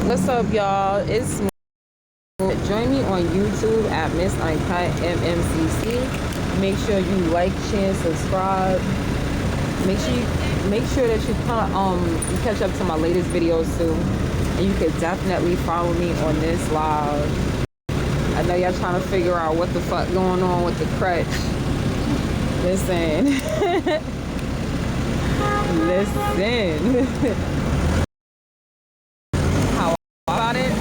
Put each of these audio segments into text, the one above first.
What's up, y'all? It's me. Join me on YouTube at Miss Uncut MMCC. Make sure you like, share, and subscribe. Make sure that you catch up to my latest videos too. And you can definitely follow me on this live. I know y'all trying to figure out what the fuck going on with the crutch. Listen. Listen. How about it?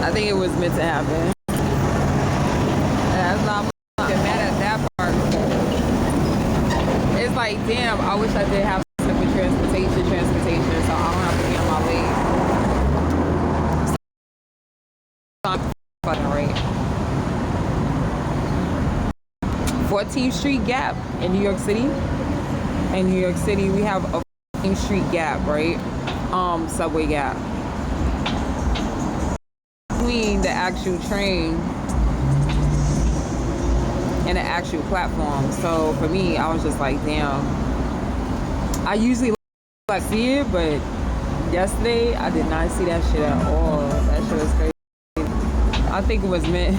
I think it was meant to happen. That's not fucking mad at that part. It's like, damn, I wish I did have some transportation, so I don't have to be on my way. So fucking right. 14th Street Gap in New York City. In New York City, we have a 14th Street Gap, right? Subway Gap. Between the actual train and the actual platform. So for me, I was just like, damn. I usually like see it, but yesterday I did not see that shit at all. That shit was crazy. I think it was meant.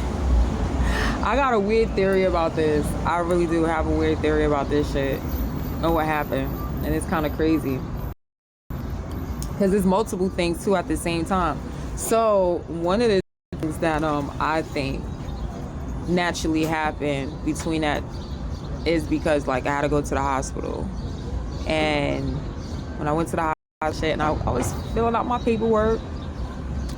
I got a weird theory about this. I really do have a weird theory about this shit and what happened, and it's kind of crazy because there's multiple things too at the same time. So one of the things that I think naturally happened between that is because like I had to go to the hospital, and when I went to the hospital and I was filling out my paperwork.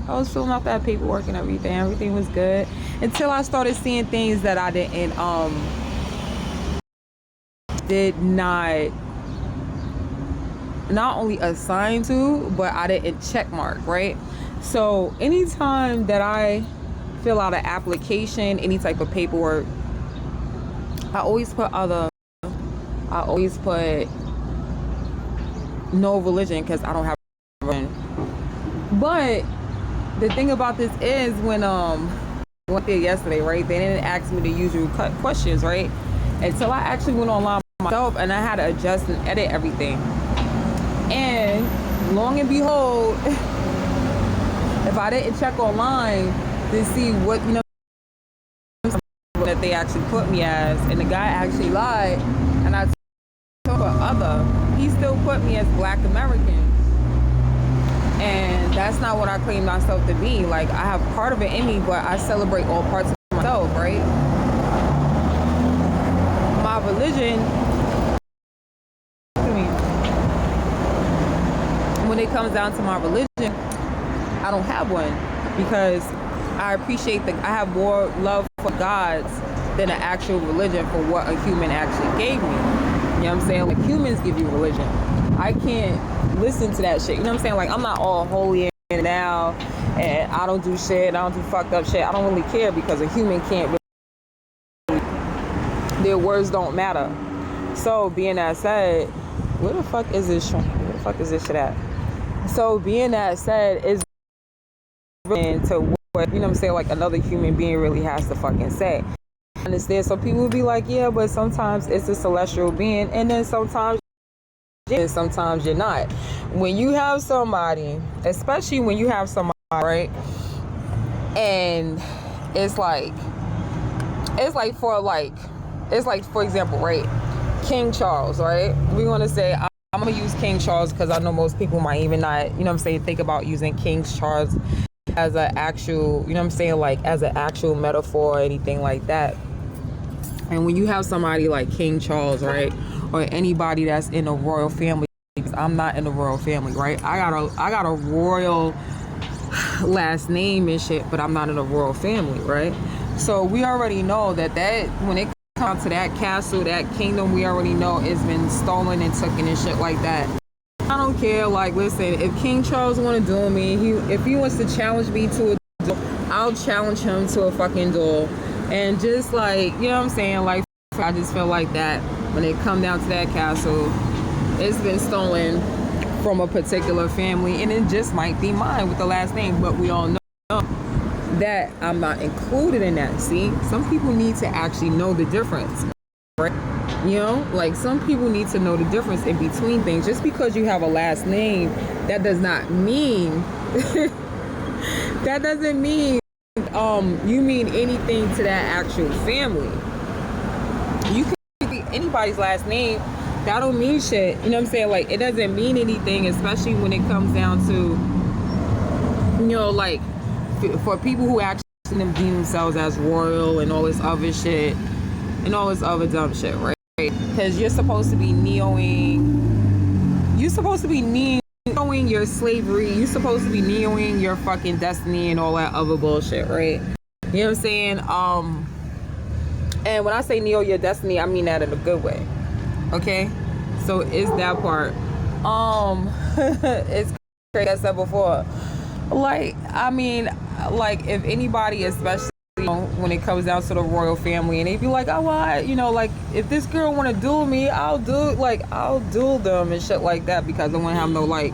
I was filling out that paperwork and everything. Everything was good until I started seeing things that I did not only assign to, but I didn't check mark, right? So anytime that I fill out an application, any type of paperwork, I always put no religion because I don't have religion. But the thing about this is when I went there yesterday, right? They didn't ask me the usual questions, right? Until I actually went online myself and I had to adjust and edit everything. And long and behold, if I didn't check online to see what, you know, that they actually put me as, and the guy actually lied, and I told he still put me as Black American. And that's not what I claim myself to be. Like, I have part of it in me, but I celebrate all parts of myself, right? My religion, when it comes down to my religion, I don't have one because I have more love for gods than an actual religion for what a human actually gave me. You know what I'm saying? Like, humans give you religion. I can't listen to that shit. You know what I'm saying? Like, I'm not all holy now, and I don't do shit. I don't do fucked up shit. I don't really care because a human can't really, their words don't matter. So being that said, where the fuck is this shit at? So being that said, is to what, you know what I'm saying, like another human being really has to fucking say. I understand. So people will be like, yeah, but sometimes it's a celestial being, and then sometimes you're not. When you have somebody, especially when you have somebody, right, and it's like for example, right, King Charles, right? We're gonna say I'm gonna use King Charles because I know most people might even not, you know what I'm saying, think about using King Charles as an actual, you know what I'm saying, like as an actual metaphor or anything like that. And when you have somebody like King Charles, right, or anybody that's in a royal family, because I'm not in the royal family, right? I got a royal last name and shit, but I'm not in a royal family, right? So we already know that when it comes to that castle, that kingdom, we already know it's been stolen and taken and shit like that. I don't care. Like, listen, if King Charles want to duel me, if he wants to challenge me to a duel, I'll challenge him to a fucking duel. And just like, you know what I'm saying, like, I just feel like that when it come down to that castle, it's been stolen from a particular family, and it just might be mine with the last name, but we all know that I'm not included in that. See, some people need to actually know the difference. right? You know, like some people need to know the difference in between things. Just because you have a last name, that does not mean that doesn't mean you mean anything to that actual family. You can be anybody's last name, that don't mean shit. You know what I'm saying? Like, it doesn't mean anything, especially when it comes down to, you know, like, for people who actually deem themselves as royal and all this other shit and all this other dumb shit, right? Because you're supposed to be neoing your slavery. You're supposed to be neoing your fucking destiny and all that other bullshit, right? You know what I'm saying? And when I say neo your destiny, I mean that in a good way. Okay? So it's that part. It's crazy, I said before. Like, I mean, like, if anybody, especially, you know, when it comes down to the royal family, and they be like, oh, well, you know, like, if this girl want to duel me, I'll duel them and shit like that, because I want to have no, like,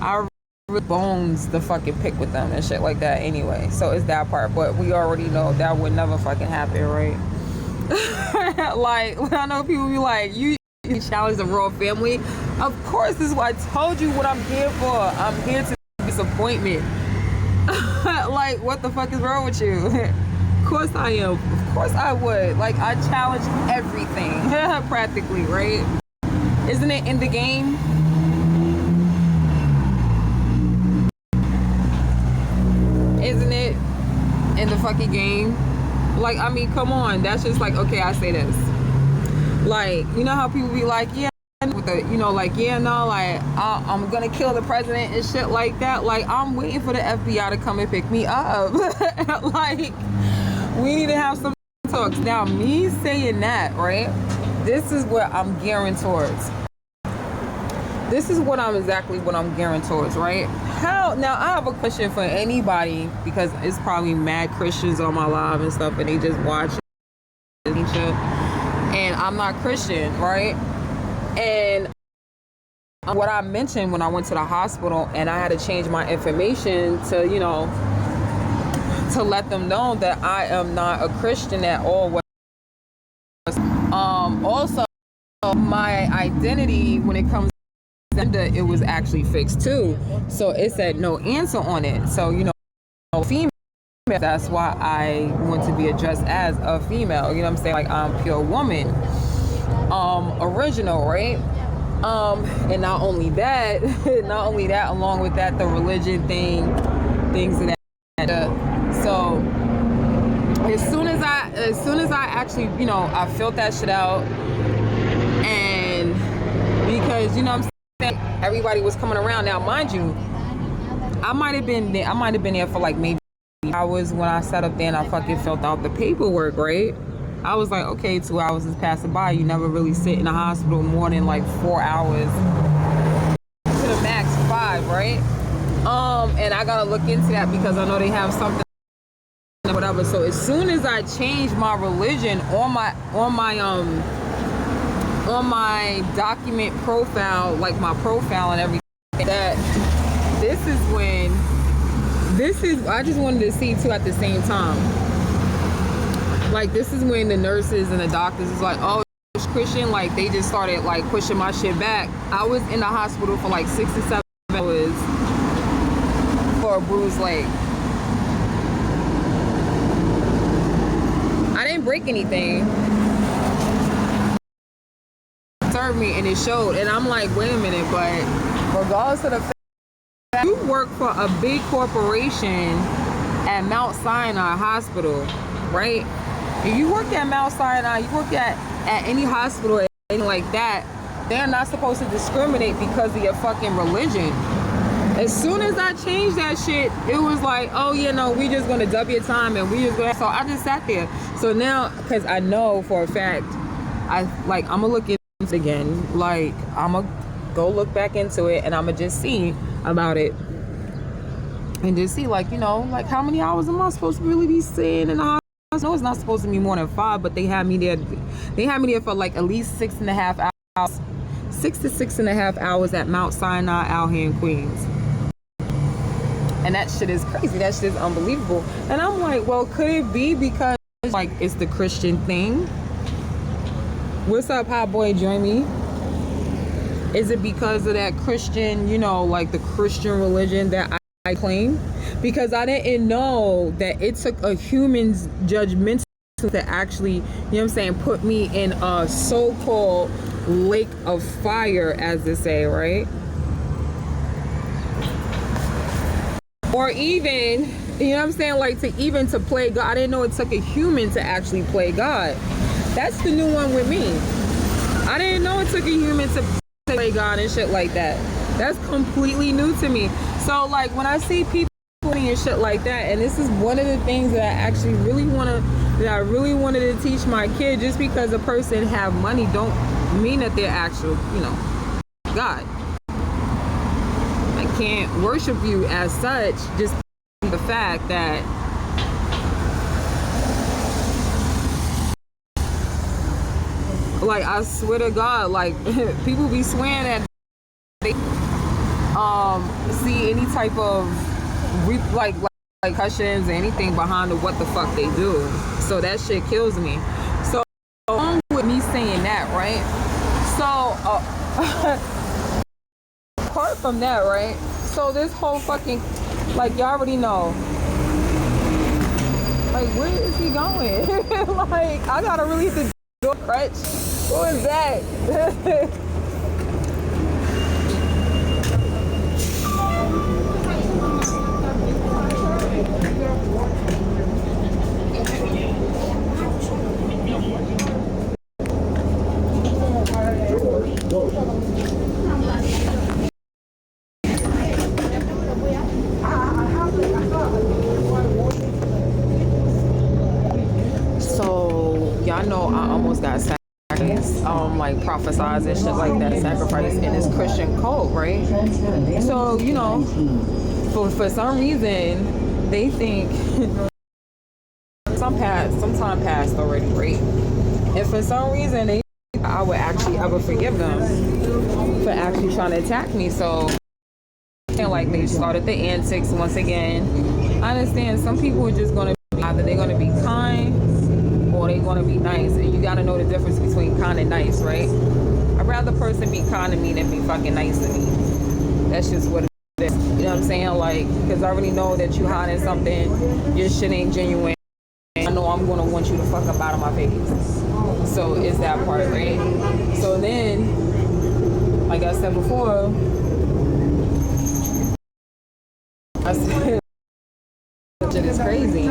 I really bones to fucking pick with them and shit like that anyway. So it's that part, but we already know that would never fucking happen, right? Like, when I know people be like, you challenge the royal family, of course, this is what I told you what I'm here for. I'm here to disappointment. Like, what the fuck is wrong with you? Of course I am. Of course I would. Like, I challenge everything practically, right? Isn't it in the game? Isn't it in the fucking game? Like, I mean, come on. That's just like, okay, I say this. Like, you know how people be like, yeah, with the, you know, like, yeah, no, like, I'm gonna kill the president and shit like that. Like, I'm waiting for the FBI to come and pick me up. Like, we need to have some talks. Now, me saying that, right, this is what I'm gearing towards. This is what I'm gearing towards, right? Now, I have a question for anybody, because it's probably mad Christians on my live and stuff, and they just watch it and shit. And I'm not Christian, right? And what I mentioned when I went to the hospital and I had to change my information to, you know, to let them know that I am not a Christian at all. Also, my identity, when it comes to gender, it was actually fixed too. So it said no answer on it. So, you know, female, that's why I want to be addressed as a female. You know what I'm saying? Like, I'm pure woman. Original, right? And not only that, along with that, the religion things of that. So as soon as I actually, you know, I filled that shit out, and because, you know what I'm saying, everybody was coming around. Now, mind you, I might have been there for like maybe hours when I sat up there and I fucking filled out the paperwork, right? I was like, okay, 2 hours is passing by. You never really sit in the hospital more than like 4 hours. To the max 5, right? And I gotta look into that because I know they have something or whatever. So as soon as I changed my religion on my document profile, like my profile and everything, that I just wanted to see too at the same time. Like, this is when the nurses and the doctors is like, oh, it's Christian. Like, they just started like pushing my shit back. I was in the hospital for like 6 to 7 hours for a bruised leg. I didn't break anything. It served me and it showed. And I'm like, wait a minute, but regardless of the fact that you work for a big corporation at Mount Sinai Hospital, right? If you work at Mount Sinai, you work at any hospital, anything like that, they're not supposed to discriminate because of your fucking religion. As soon as I changed that shit, it was like, oh yeah, no, we just gonna dub your time and we just gonna. So I just sat there. So now, because I know for a fact, I'm gonna look into it again. Like, I'm gonna go look back into it and I'm gonna just see about it. And just see, like, you know, like, how many hours am I supposed to really be sitting in the hospital? I know it's not supposed to be more than 5, but they had me there for like at least 6.5 hours, 6 to 6.5 hours at Mount Sinai out here in Queens. And that shit is crazy. That shit is unbelievable. And I'm like, well, could it be because like it's the Christian thing? What's up, hot boy? Join me. Is it because of that Christian, you know, like the Christian religion that I claim? Because I didn't know that it took a human's judgment to actually, you know what I'm saying, put me in a so-called lake of fire, as they say, right? Or even, you know what I'm saying, like to play God. I didn't know it took a human to actually play God. That's the new one with me. I didn't know it took a human to play God and shit like that. That's completely new to me. So like when I see people and shit like that, and this is one of the things that I actually really wanted to teach my kid, just because a person have money don't mean that they're actual, you know, God. I can't worship you as such, just the fact that like I swear to God, like people be swearing that they see any type of like questions or anything behind the what the fuck they do. So that shit kills me. So along with me saying that, right? So apart from that, right? So this whole fucking, like y'all already know, like where is he going? Like I gotta really hit the door crutch. What is that? So y'all know I almost got sacrificed, like prophesized and shit like that, sacrificed in this Christian cult, right? So you know, for some reason they think some time passed already, right? And for some reason they think I would actually ever forgive them for actually trying to attack me. So and like they started the antics once again. I understand some people are just gonna be, either they're gonna be kind or they're gonna be nice, and you gotta know the difference between kind and nice, right? I'd rather a person be kind to me than be fucking nice to me. That's just what it is. You know what I'm saying? Like, because I already know that you hiding something, your shit ain't genuine. I know I'm gonna want you to fuck up out of my face. So it's that part, right? So then, like I said before, I said shit is crazy.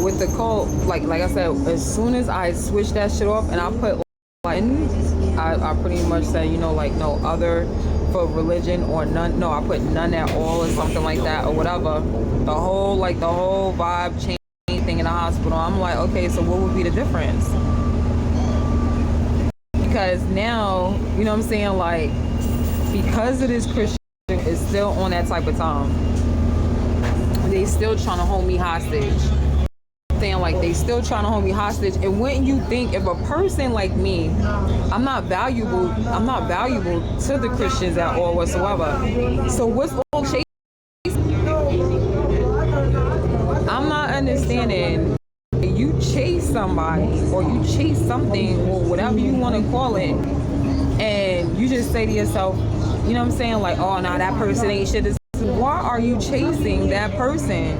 With the cult, like I said, as soon as I switched that shit off and I put I pretty much said, you know, like no other for religion or none. No, I put none at all or something like that or whatever. The whole vibe change thing in the hospital. I'm like, okay, so what would be the difference? Because now, you know what I'm saying, like, because it is Christian, it's still on that type of time. They still trying to hold me hostage. Saying like they still trying to hold me hostage. And wouldn't you think if a person like me, I'm not valuable to the Christians at all whatsoever. So what's all chase? I'm not understanding. You chase somebody or you chase something or whatever you want to call it, and you just say to yourself, you know what I'm saying, like, oh, now that person ain't shit. Why are you chasing that person?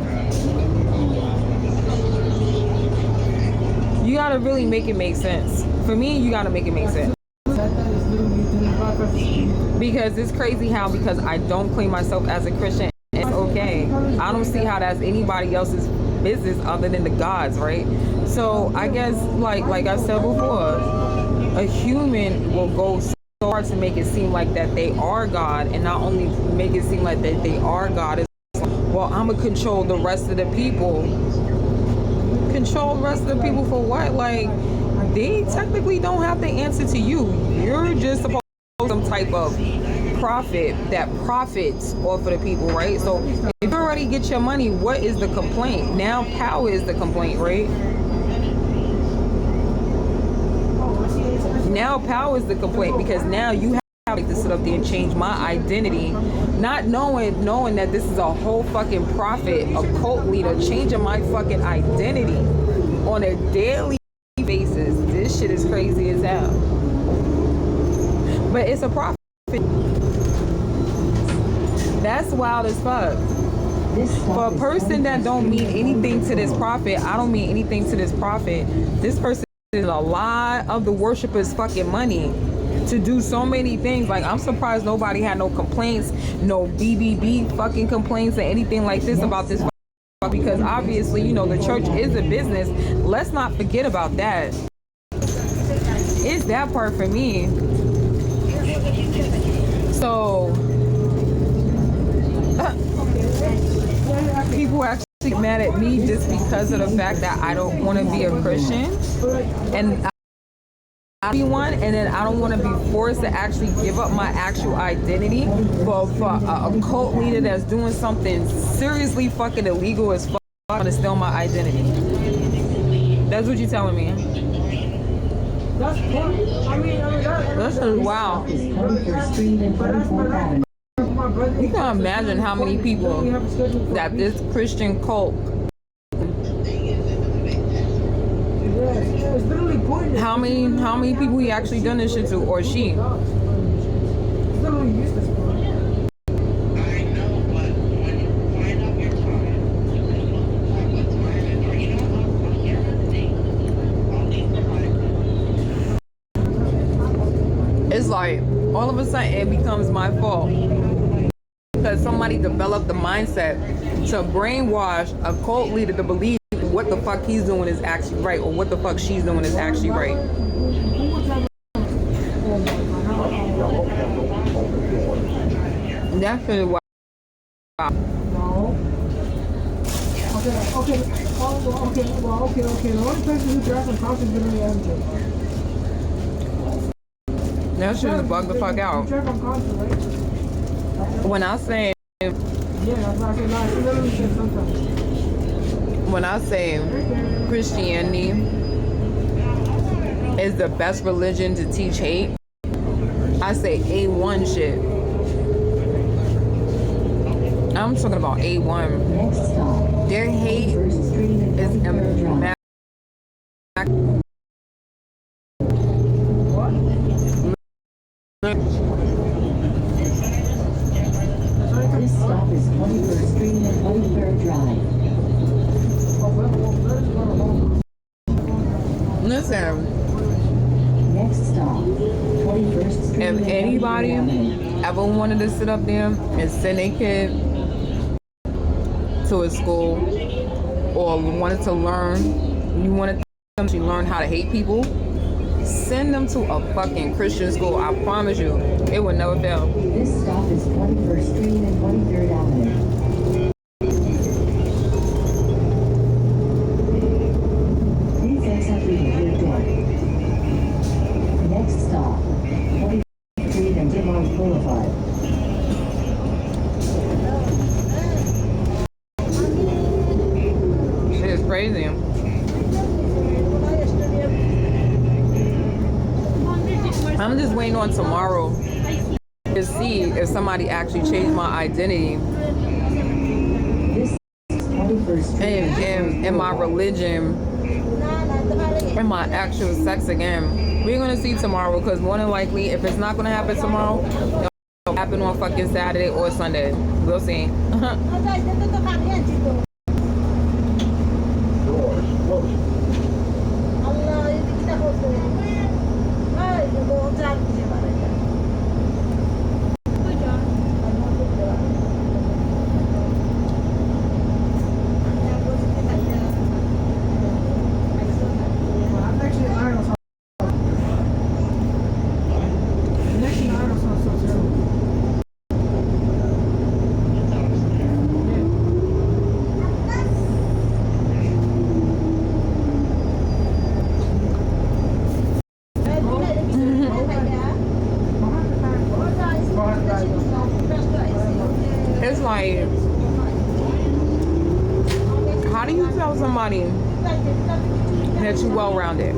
You gotta really make it make sense. For me, you gotta make it make sense. Because it's crazy how, because I don't claim myself as a Christian, it's okay. I don't see how that's anybody else's business other than the God's, right? So I guess, like I said before, a human will go so hard to make it seem like that they are God, and not only make it seem like that they are God, it's like, well, I'm gonna control the rest of the people. Control the rest of the people for what? Like, they technically don't have the answer to you. You're just supposed to be some type of prophet that profits off of the people, right? So if you already get your money, what is the complaint? Now power is the complaint, right? Now power is the complaint, because now you like to sit up there and change my identity, not knowing that this is a whole fucking prophet, a cult leader, changing my fucking identity on a daily basis. This shit is crazy as hell. But it's a prophet. That's wild as fuck. For a person that don't mean anything to this prophet, I don't mean anything to this prophet. This person is a lot of the worshipers' fucking money to do so many things. Like, I'm surprised nobody had no complaints, no BBB fucking complaints or anything like this about this, because obviously, you know, the church is a business. Let's not forget about that. It's that part for me. So people actually mad at me just because of the fact that I don't want to be a Christian, and I be one, and then I don't want to be forced to actually give up my actual identity for a cult leader that's doing something seriously fucking illegal as fuck to steal my identity. That's what you're telling me. This is wow. You can imagine how many people that this Christian cult, how many people he actually done this shit to, or she. It's like all of a sudden it becomes my fault because somebody developed the mindset to brainwash a cult leader to believe what the fuck he's doing is actually right, or what the fuck she's doing is actually right. That's really wild. Okay. The only person who drives some cars is literally MJ. That shit is bug the fuck out. When I say, Christianity is the best religion to teach hate, I say A1 shit. I'm talking about A1. Their hate is immaculate. This stop is 21st Street and 23rd Drive. Listen. Next stop, 21st Street. If anybody ever wanted to sit up there and send a kid to a school, or wanted to learn, you wanted them to learn how to hate people, send them to a fucking Christian school. I promise you, it will never fail. This stop is 21st Street and 23rd Avenue. Please exit through the rear door. Next stop, 23rd Street and Dimars Boulevard. Shit is crazy. I'm just waiting on tomorrow to see if somebody actually changed my identity and my religion and my actual sex again. We're gonna see tomorrow, because more than likely, if it's not gonna happen tomorrow, it'll happen on fucking Saturday or Sunday. We'll see. It's like, how do you tell somebody that you're well-rounded?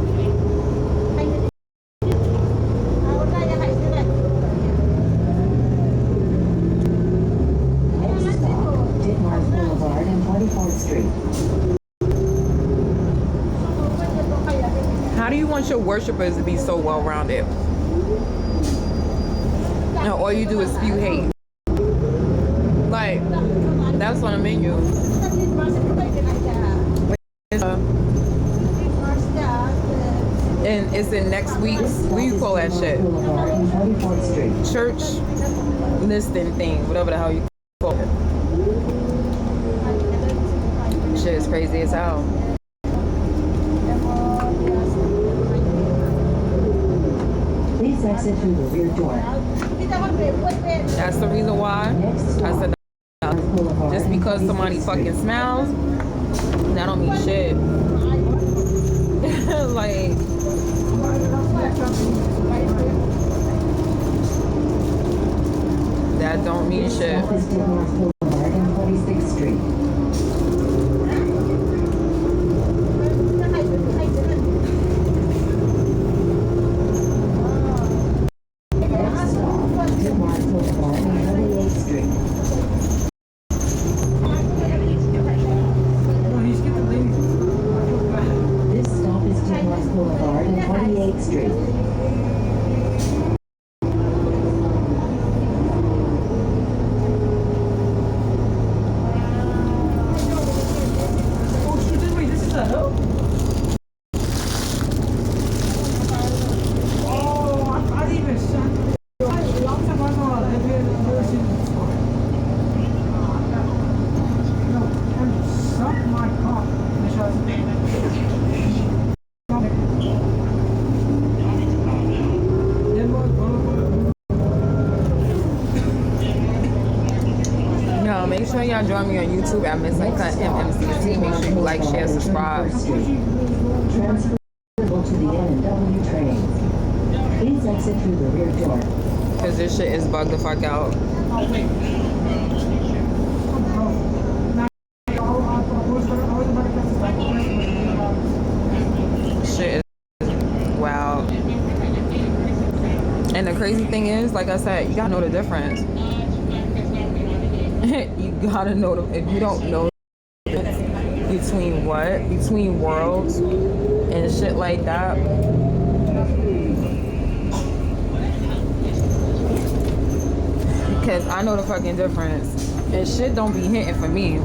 Street. How do you want your worshipers to be so well-rounded? And all you do is spew hate. Like, that's on the menu. And it's in next week's, what do you call that shit? Boulevard and 44th Street. Church listing thing, whatever the hell you call it. Shit is crazy as hell. Please exit through the rear door. That's the reason why I said that. Just because somebody fucking smiles, that don't mean shit. Like, that don't mean shit. Stop is Denmark Boulevard and 26th Street. Next stop, Denmark Boulevard and 28th Street. This stop is Denmark Boulevard and 28th Street. No, make sure y'all join me on YouTube at Miss Uncut MMCC. Make sure you like, share, subscribe. Transferable to the N&W trains. Please exit through the rear door. Cause this shit is bugged the fuck out. Shit is wild. And the crazy thing is, like I said, you gotta know the difference. You gotta know if you don't know between what? Between worlds and shit like that. Because I know the fucking difference. And shit don't be hitting for me.